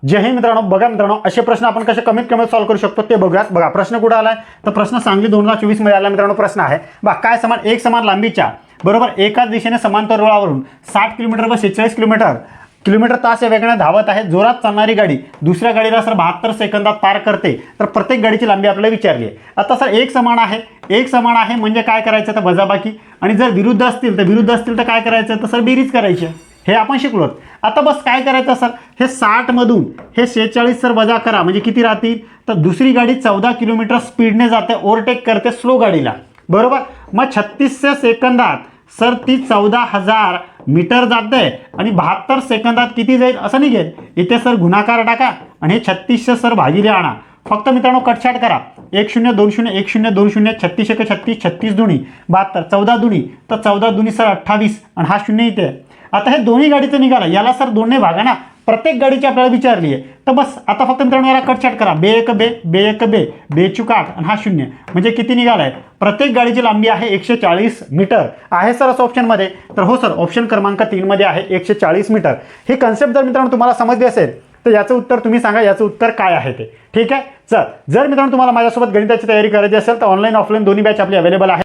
जय हिंद मित्रांनो. बघा मित्रांनो, असे प्रश्न आपण कसे कमीत कमी सॉल्व्ह करू शकतो ते बघूयात. बघा प्रश्न कुठे आलाय तर प्रश्न सांगली 2024 मध्ये आला मित्रांनो. प्रश्न आहे बघा काय समान एक समान लांबीच्या बरोबर एकाच दिशेने समांतर रुळावरून 60 किलोमीटर व 46 किलोमीटर तास या वेगाने धावत आहे. जोरात चालणारी गाडी दुसऱ्या गाडीला सर 72 सेकंदात पार करते. तर प्रत्येक गाडीची लांबी आपल्याला विचारली आहे. आता सर एक समान आहे म्हणजे काय करायचं तर वजाबाकी, आणि जर विरुद्ध असतील तर काय करायचं तर सर बेरीज करायची. हे आपण शिकलो. आता बस काय करायचं सर, हे 60 मधून हे 46 सर वजा करा म्हणजे किती राहतील तर दुसरी गाडी 14 किलोमीटर स्पीडने जाते, ओव्हरटेक करते स्लो गाडीला बरोबर. मग 36 सेकंदात सर ती 14,000 मीटर जाते आणि 72 सेकंदात किती जाईल असं निघेल. इथे सर गुणाकार टाका आणि हे 36 सर भागिले आणा. फक्त मित्रांनो कटछाट करा. 1 0 2 0 1 0 2 0 36 1 36 36 दुनी 72 14 दुनी तर 14 दुनी सर 28 आणि हा शून्य इथे. आता हे दोन्ही गाडीचं निघाला याला सर दोनने भागा ना. प्रत्येक गाडीची आपल्याला विचारली आहे तर बस आता फक्त मित्रांनो याला कटछाट करा. बे एक बे बेचूक 8 आणि हा शून्य म्हणजे किती निघालाय. प्रत्येक गाडीची लांबी आहे 140 मीटर आहे सर असं ऑप्शनमध्ये. तर हो सर ऑप्शन क्रमांक 3 मध्ये आहे 140 मीटर. ही कन्सेप्ट जर मित्रांनो तुम्हाला समजली असेल तर याचं उत्तर तुम्ही सांगा, याचं उत्तर काय आहे ते. ठीक आहे. जर मित्रांनो तुम्हाला माझ्यासोबत गणिताची तयारी करायची असेल तर ऑनलाईन ऑफलाईन दोन्ही बॅच आपली अवेलेबल आहे.